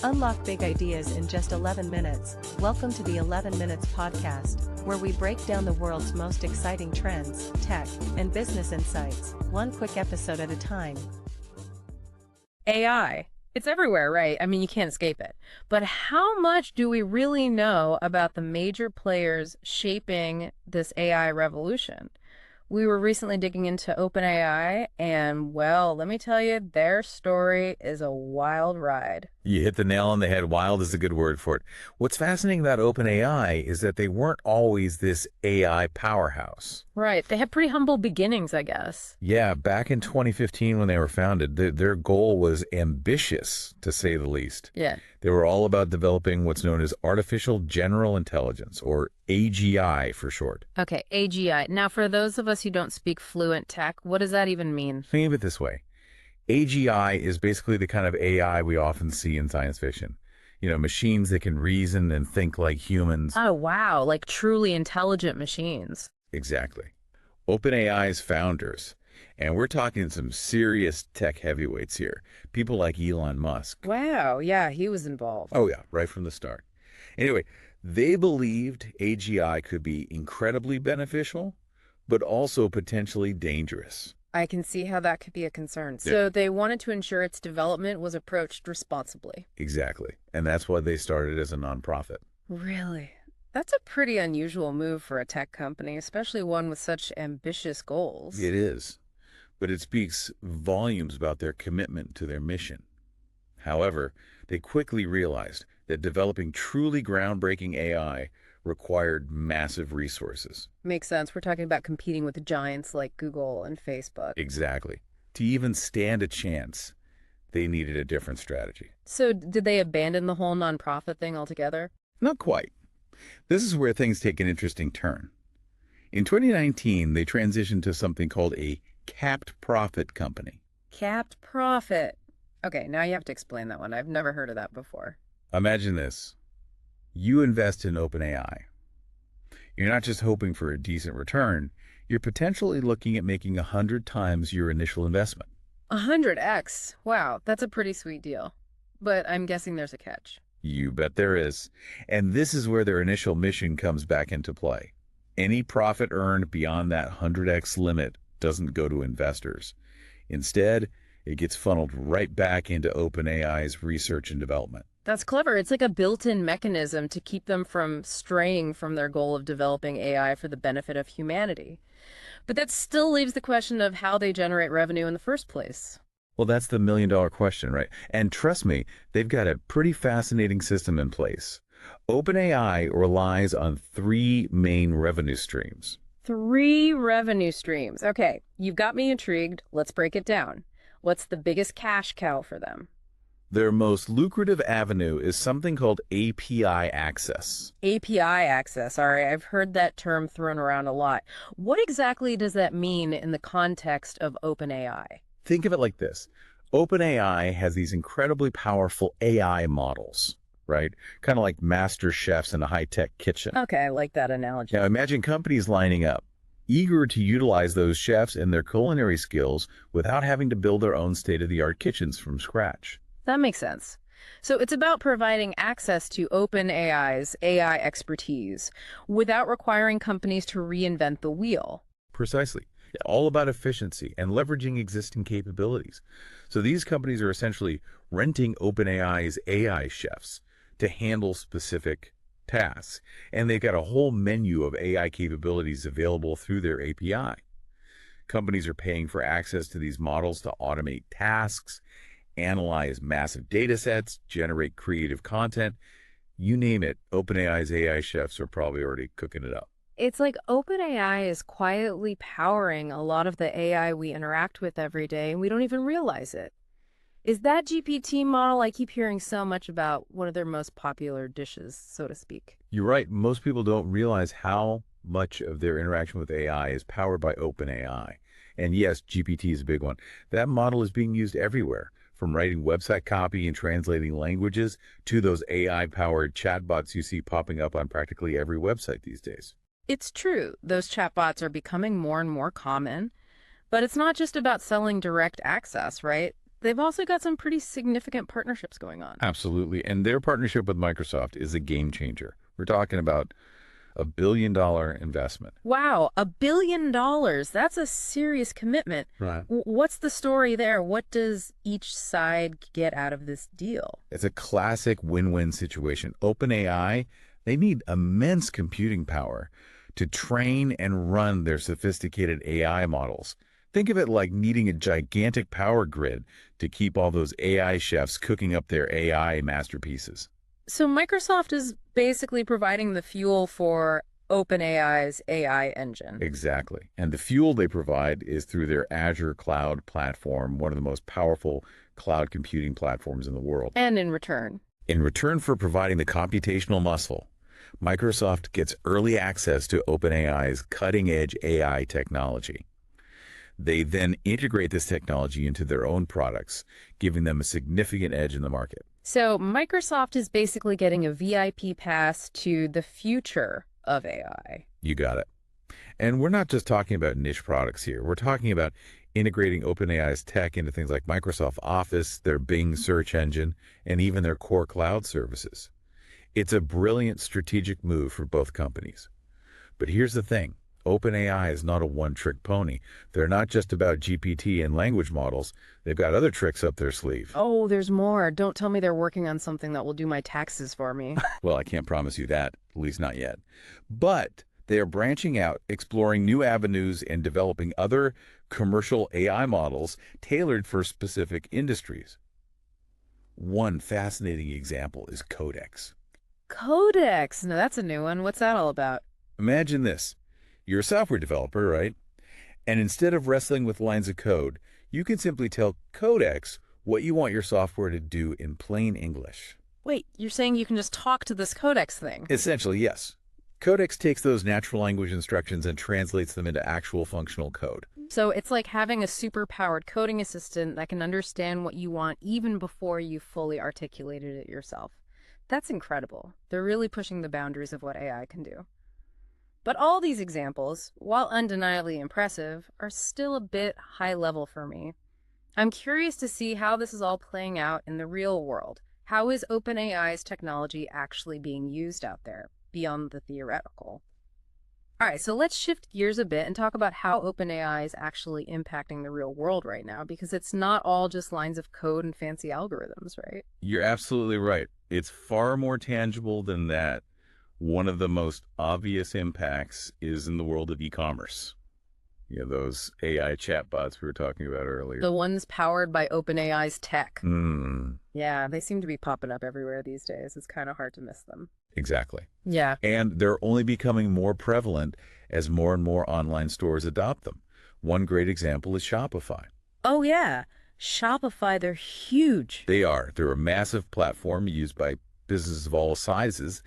Unlock big ideas in just 11 minutes. Welcome to the 11 Minutes Podcast, where we break down the world's most exciting trends, tech, and business insights, one quick episode at a time. AI. It's everywhere, right? I mean, you can't escape it. But how much do we really know about the major players shaping this AI revolution? We were recently digging into OpenAI, and well, let me tell you, their story is a wild ride. You hit the nail on the head. Wild is a good word for it. What's fascinating about OpenAI is that they weren't always this AI powerhouse. Right. They had pretty humble beginnings, I guess. Yeah, back in 2015 when they were founded, their goal was ambitious, to say the least. Yeah. They were all about developing what's known as artificial general intelligence, or AGI for short. Okay, AGI. Now, for those of us who don't speak fluent tech, what does that even mean? Think of it this way. AGI is basically the kind of AI we often see in science fiction. You know, machines that can reason and think like humans. Oh, wow. Like truly intelligent machines. Exactly. OpenAI's founders, and we're talking some serious tech heavyweights here, people like Elon Musk. Wow. Yeah, he was involved. Oh yeah, right from the start. Anyway, they believed AGI could be incredibly beneficial, but also potentially dangerous. I can see how that could be a concern. Yeah. So they wanted to ensure its development was approached responsibly. Exactly. And that's why they started as a nonprofit. Really? That's a pretty unusual move for a tech company, especially one with such ambitious goals. It is. But it speaks volumes about their commitment to their mission. However, they quickly realized that developing truly groundbreaking AI required massive resources. Makes sense. We're talking about competing with giants like Google and Facebook. Exactly. To even stand a chance, they needed a different strategy. So did they abandon the whole nonprofit thing altogether? Not quite. This is where things take an interesting turn. In 2019, they transitioned to something called a capped profit company. Capped profit. Okay, now you have to explain that one. I've never heard of that before. Imagine this. You invest in OpenAI. You're not just hoping for a decent return, you're potentially looking at making 100 times your initial investment. 100x. Wow, that's a pretty sweet deal. But I'm guessing there's a catch. You bet there is. And this is where their initial mission comes back into play. Any profit earned beyond that 100x limit doesn't go to investors. Instead, it gets funneled right back into OpenAI's research and development. That's clever. It's like a built-in mechanism to keep them from straying from their goal of developing AI for the benefit of humanity. But that still leaves the question of how they generate revenue in the first place. Well, that's the million-dollar question, right? And trust me, they've got a pretty fascinating system in place. OpenAI relies on three main revenue streams. 3 revenue streams. Okay, you've got me intrigued. Let's break it down. What's the biggest cash cow for them? Their most lucrative avenue is something called API access. API access. All right, I've heard that term thrown around a lot. What exactly does that mean in the context of OpenAI? Think of it like this. OpenAI has these incredibly powerful AI models, right? Kind of like master chefs in a high-tech kitchen. Okay, I like that analogy. Now imagine companies lining up, eager to utilize those chefs and their culinary skills without having to build their own state-of-the-art kitchens from scratch. That makes sense. So it's about providing access to OpenAI's AI expertise without requiring companies to reinvent the wheel. Precisely. All about efficiency and leveraging existing capabilities. So these companies are essentially renting OpenAI's AI chefs to handle specific tasks. And they've got a whole menu of AI capabilities available through their API. Companies are paying for access to these models to automate tasks, analyze massive data sets, generate creative content. You name it, OpenAI's AI chefs are probably already cooking it up. It's like OpenAI is quietly powering a lot of the AI we interact with every day, and we don't even realize it. Is that GPT model I keep hearing so much about one of their most popular dishes, so to speak? You're right. Most people don't realize how much of their interaction with AI is powered by OpenAI. And yes, GPT is a big one. That model is being used everywhere, from writing website copy and translating languages to those AI-powered chatbots you see popping up on practically every website these days. It's true. Those chatbots are becoming more and more common. But it's not just about selling direct access, right? they've also got some pretty significant partnerships going on. Absolutely. And their partnership with Microsoft is a game changer. We're talking about $1 billion investment. Wow, $1 billion. That's a serious commitment. Right. What's the story there? What does each side get out of this deal? It's a classic win-win situation. OpenAI, they need immense computing power to train and run their sophisticated AI models. Think of it like needing a gigantic power grid to keep all those AI chefs cooking up their AI masterpieces. So Microsoft is basically providing the fuel for OpenAI's AI engine. Exactly. And the fuel they provide is through their Azure cloud platform, one of the most powerful cloud computing platforms in the world. And in return For providing the computational muscle, Microsoft gets early access to OpenAI's cutting-edge AI technology. They then integrate this technology into their own products, giving them a significant edge in the market. So Microsoft is basically getting a VIP pass to the future of AI. You got it. And we're not just talking about niche products here. We're talking about integrating OpenAI's tech into things like Microsoft Office, their Bing search engine, and even their core cloud services. It's a brilliant strategic move for both companies. But here's the thing. OpenAI is not a one-trick pony. They're not just about GPT and language models. They've got other tricks up their sleeve. Oh, there's more. Don't tell me they're working on something that will do my taxes for me. Well, I can't promise you that, at least not yet. But they are branching out, exploring new avenues, and developing other commercial AI models tailored for specific industries. One fascinating example is Codex. Codex. No, that's a new one. What's that all about? Imagine this. You're a software developer, right? And instead of wrestling with lines of code, you can simply tell Codex what you want your software to do in plain English. Wait, you're saying you can just talk to this Codex thing? Essentially, yes. Codex takes those natural language instructions and translates them into actual functional code. So it's like having a super-powered coding assistant that can understand what you want even before you fully articulated it yourself. That's incredible. They're really pushing the boundaries of what AI can do. But all these examples, while undeniably impressive, are still a bit high level for me. I'm curious to see how this is all playing out in the real world. How is OpenAI's technology actually being used out there, beyond the theoretical? All right, so let's shift gears a bit and talk about how OpenAI is actually impacting the real world right now, because it's not all just lines of code and fancy algorithms, right? You're absolutely right. It's far more tangible than that. One of the most obvious impacts is in the world of e-commerce. You know, those AI chatbots we were talking about earlier. The ones powered by OpenAI's tech. Yeah, they seem to be popping up everywhere these days. It's kind of hard to miss them. Exactly. Yeah. And they're only becoming more prevalent as more and more online stores adopt them. One great example is Shopify. Oh, yeah. Shopify, they're huge. They are. They're a massive platform used by businesses of all sizes.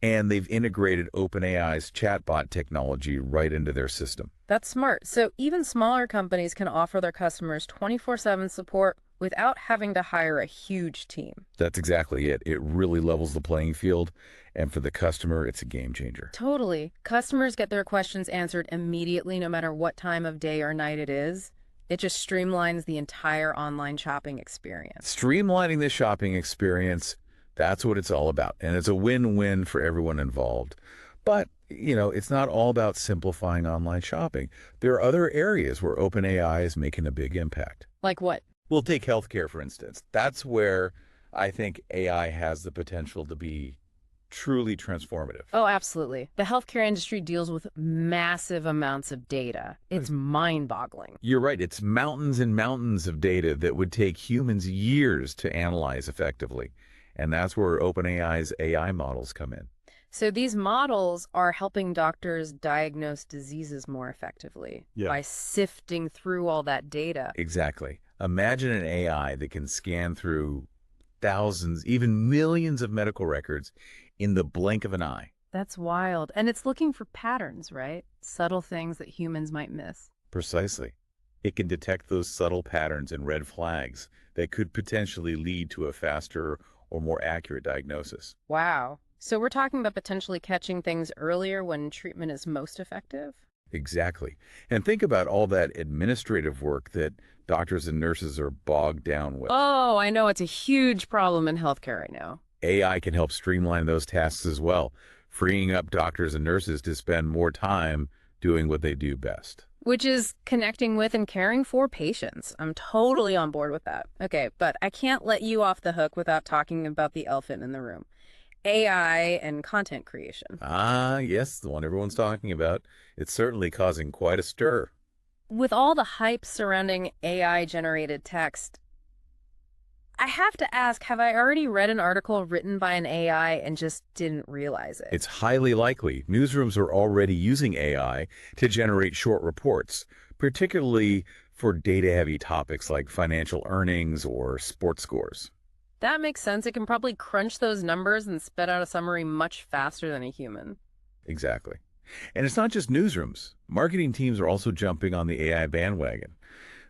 And they've integrated OpenAI's chatbot technology right into their system. That's smart. So even smaller companies can offer their customers 24/7 support without having to hire a huge team. That's exactly it. It really levels the playing field. And for the customer, it's a game changer. Totally. Customers get their questions answered immediately, no matter what time of day or night it is. It just streamlines the entire online shopping experience. Streamlining the shopping experience, that's what it's all about. And it's a win-win for everyone involved. But, you know, it's not all about simplifying online shopping. There are other areas where OpenAI is making a big impact. Like what? We'll take healthcare, for instance. That's where I think AI has the potential to be truly transformative. Oh, absolutely. The healthcare industry deals with massive amounts of data. It's mind-boggling. You're right. It's mountains and mountains of data that would take humans years to analyze effectively. And that's where OpenAI's AI models come in. So these models are helping doctors diagnose diseases more effectively by sifting through all that data. Exactly. Imagine an AI that can scan through thousands, even millions of medical records in the blink of an eye. That's wild. And it's looking for patterns, right? Subtle things that humans might miss. Precisely. It can detect those subtle patterns and red flags that could potentially lead to a faster or more accurate diagnosis. Wow. So we're talking about potentially catching things earlier when treatment is most effective? Exactly. And think about all that administrative work that doctors and nurses are bogged down with. Oh, I know it's a huge problem in healthcare right now. AI can help streamline those tasks as well, freeing up doctors and nurses to spend more time doing what they do best. Which is connecting with and caring for patients. I'm totally on board with that. Okay, but I can't let you off the hook without talking about the elephant in the room. AI and content creation. Ah, yes, the one everyone's talking about. It's certainly causing quite a stir. With all the hype surrounding AI-generated text, I have to ask, have I already read an article written by an AI and just didn't realize it? It's highly likely newsrooms are already using AI to generate short reports, particularly for data-heavy topics like financial earnings or sports scores. That makes sense. It can probably crunch those numbers and spit out a summary much faster than a human. Exactly. And it's not just newsrooms. Marketing teams are also jumping on the AI bandwagon.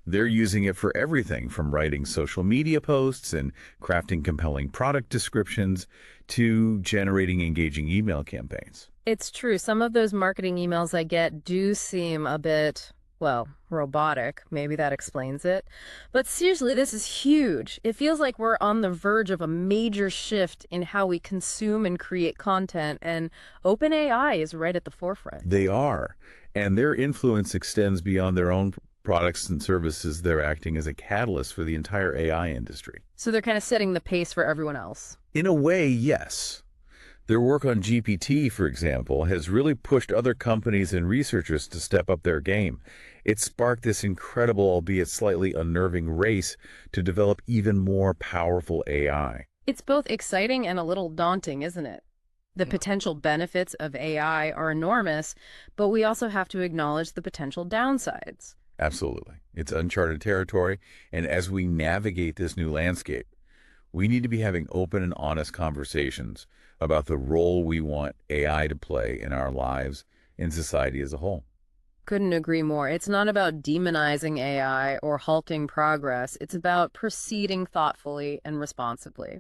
They're using it for everything from writing social media posts and crafting compelling product descriptions to generating engaging email campaigns. It's true. Some of those marketing emails I get do seem a bit, well, robotic. Maybe that explains it. But seriously, this is huge. It feels like we're on the verge of a major shift in how we consume and create content, and OpenAI is right at the forefront. They are, and their influence extends beyond their own products and services. They're acting as a catalyst for the entire AI industry. So they're kind of setting the pace for everyone else. In a way, yes. Their work on GPT, for example, has really pushed other companies and researchers to step up their game. It sparked this incredible, albeit slightly unnerving race to develop even more powerful AI. It's both exciting and a little daunting, isn't it? The potential benefits of AI are enormous, but we also have to acknowledge the potential downsides. Absolutely. It's uncharted territory, and as we navigate this new landscape, we need to be having open and honest conversations about the role we want AI to play in our lives and society as a whole. Couldn't agree more. It's not about demonizing AI or halting progress. It's about proceeding thoughtfully and responsibly.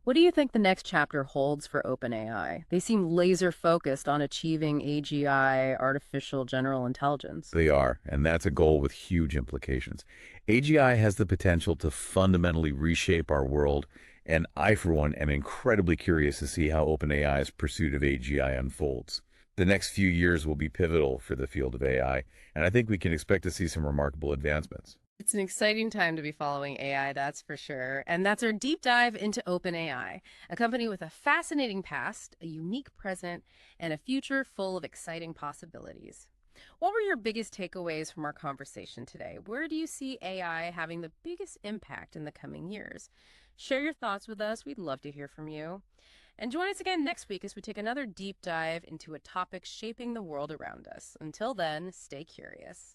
What do you think the next chapter holds for OpenAI? They seem laser focused on achieving AGI, artificial general intelligence. They are, and that's a goal with huge implications. AGI has the potential to fundamentally reshape our world, and I, for one, am incredibly curious to see how OpenAI's pursuit of AGI unfolds. The next few years will be pivotal for the field of AI, and I think we can expect to see some remarkable advancements. It's an exciting time to be following AI, that's for sure. And that's our deep dive into OpenAI, a company with a fascinating past, a unique present, and a future full of exciting possibilities. What were your biggest takeaways from our conversation today? Where do you see AI having the biggest impact in the coming years? Share your thoughts with us. We'd love to hear from you. And join us again next week as we take another deep dive into a topic shaping the world around us. Until then, stay curious.